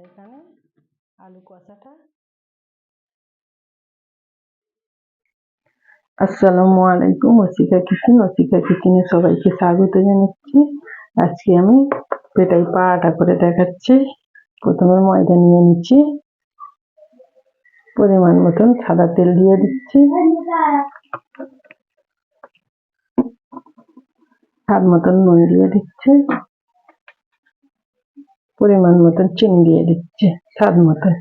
এখানে আলু কষাটা। আসসালামু আলাইকুম। ওসিকা কিচেনে সবাইকে স্বাগত জানাচ্ছি। আজকে আমি পেটাই পাটা করে দেখাচ্ছি। প্রথমে ময়দা নিয়ে নিচ্ছি, পরিমাণ মতন সাদা তেল দিয়ে দিচ্ছি, স্বাদ মতন নুন দিয়ে দিচ্ছি, পরিমাণ মতন চিনি দিয়ে দিচ্ছি স্বাদ মতন।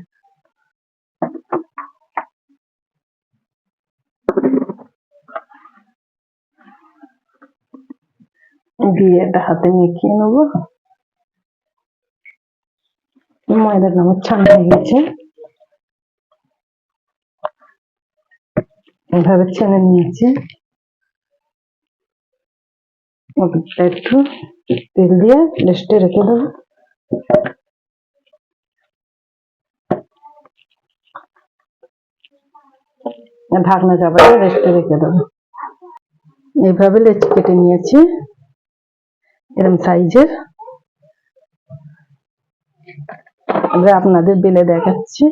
দিয়ে এটা হাতে মেখিয়ে নেবো। ময়দাটা আমার ছানা হয়ে গেছে, এভাবে ছেনে নিয়েছি। একটু তেল দিয়ে রেস্টে রেখে দেবো। ঢাকনা চাপা দিয়ে রেস্টে রেখে দেবো। এইভাবে লেচি কেটে নিয়েছি এরকম সাইজের। এবার আপনাদের বেলে দেখাচ্ছি।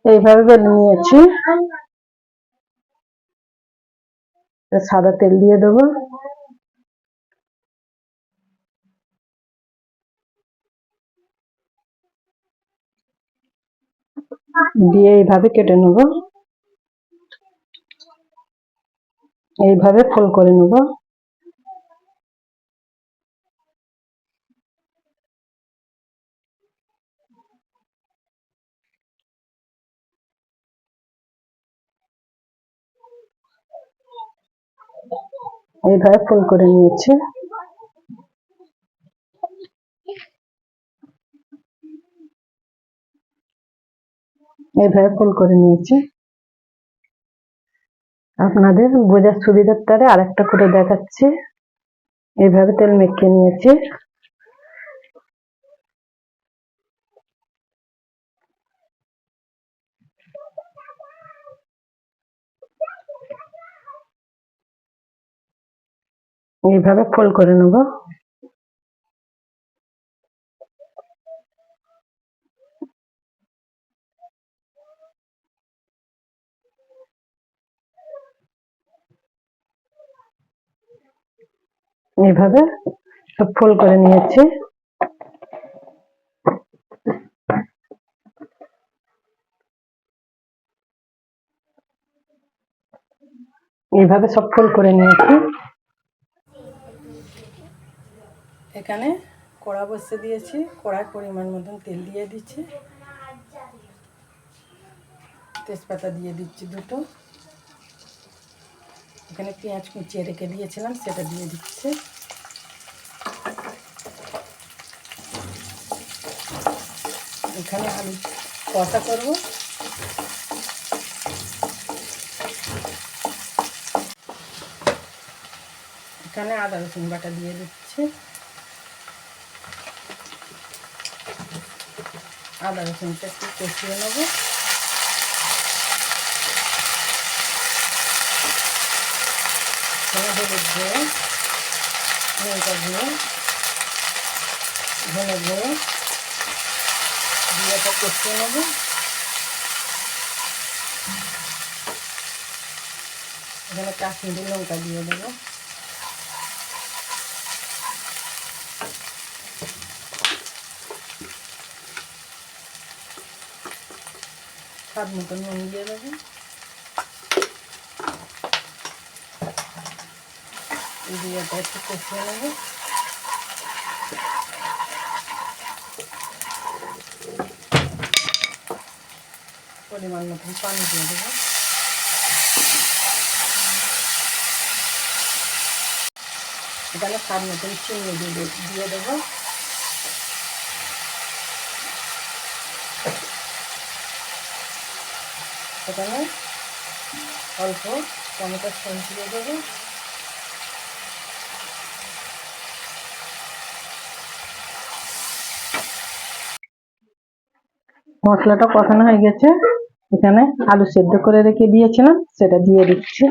এইভাবে বেলে নিয়েছি। সাদা তেল দিয়ে দেবো, দিয়ে এইভাবে কেটে নেব। এইভাবে ফোল্ড করে নেব। এইভাবে ফোল্ড করে নিয়েছি। এইভাবে ফোল্ড করে নিয়েছি। আপনাদের বোঝার সুবিধার তারে আরেকটা করে দেখাচ্ছি। এইভাবে তেল মেখে নিয়েছি। এইভাবে ফোল্ড করে নেব। এইভাবে সব ফোল্ড করে নিয়েছি। এইভাবে সব ফোল্ড করে নিয়েছি। এখানে কড়া বসিয়ে দিয়েছি, কড়ায় পরিমাণ মতন তেল দিয়ে দিচ্ছি, তেজপাতা দিয়ে দিচ্ছি দুটো। এখানে পেঁয়াজ কুচিয়ে রেখে দিয়েছিলাম, সেটা দিয়ে দিচ্ছি। এখানে আলু কষা করব। এখানে আদা রসুন বাটা দিয়ে দিচ্ছি। আদা রসুনটা একটু কষিয়ে নেব। হলুদ গুঁড়ো, লঙ্কা গুঁড়ো, ধনে গুঁড়ো দিয়ে এটা কষিয়ে নেব। এখানে কাশ্মীরি লঙ্কা দিয়ে দেবো। স্বাদ মতো নুন দিয়ে দেবো। দিয়ে এটা একটু কষিয়ে নেব। পরিমাণ মতন পানি দিয়ে দেবো। এখানে স্বাদ মতন চিনি দিয়ে দেবো। এখানে অল্প টমেটোর সস দিয়ে দেবো। মশলাটা কষানো হয়ে গেছে, এখানে আলু সেদ্ধ করে রেখে দিয়েছিলাম সেটা দিয়ে দিচ্ছি।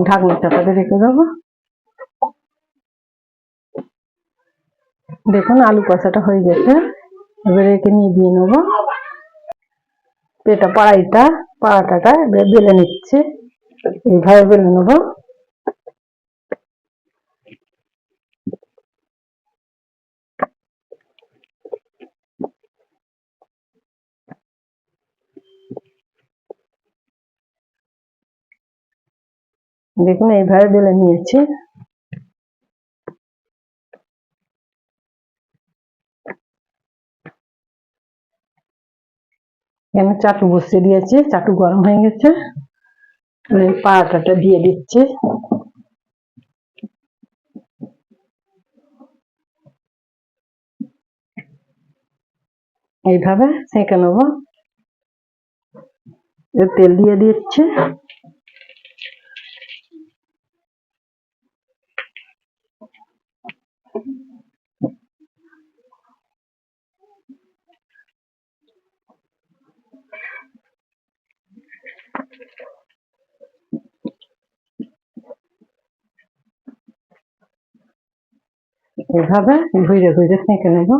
ঢাকনা চাপাতে রেখে দেবো। দেখুন আলু কষাটা হয়ে গেছে, এবারে একে নিয়ে দিয়ে নেবো। পাড়াটাটা এবারে বেলে নিচ্ছে, এইভাবে বেলে নেবো। দেখুন এইভাবে বেলে নিয়েছি। এখানে চাটু বসিয়ে দিয়েছি, চাটু গরম হয়ে গেছে, পাড়াটাটা দিয়ে দিচ্ছি। এইভাবে সেঁকে নেবো। তেল দিয়ে দিচ্ছি। এইভাবে ঘুরে ঘুরে সেঁকে নেবো।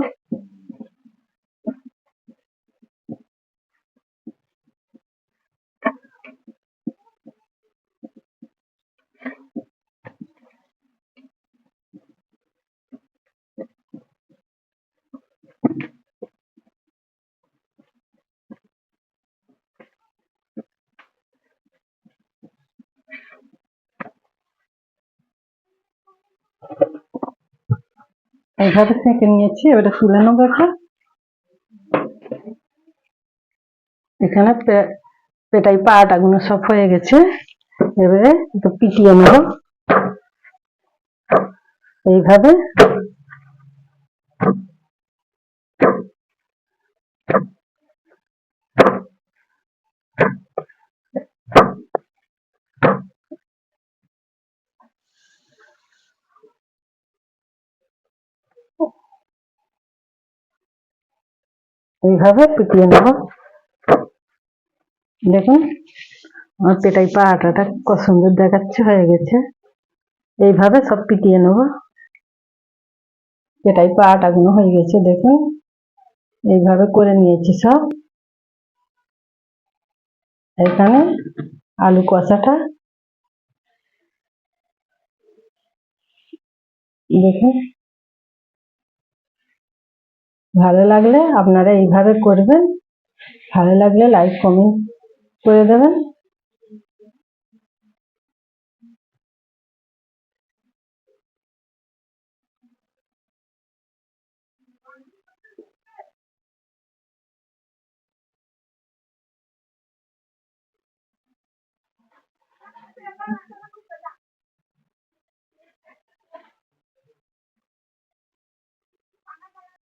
এইভাবে সেঁকে নিয়েছি, এবারে তুলে নেবো একটা। এখানে পেটাই পাটা গুলো সব হয়ে গেছে, এবারে একটু পিটিয়ে নেবো এইভাবে। এইভাবে পিটিয়ে নেবো। দেখুন আমার পেটাই পাটাটা কত সুন্দর দেখাচ্ছে, হয়ে গেছে। এইভাবে সব পিটিয়ে নেবো। পেটাই পাটা গুলো হয়ে গেছে, দেখুন এইভাবে করে নিয়েছি সব। এখানে আলু কষাটা দেখুন। ভালো লাগলে আপনারা এইভাবে করবেন, ভালো লাগলে লাইক কমেন্ট করে দেবেন।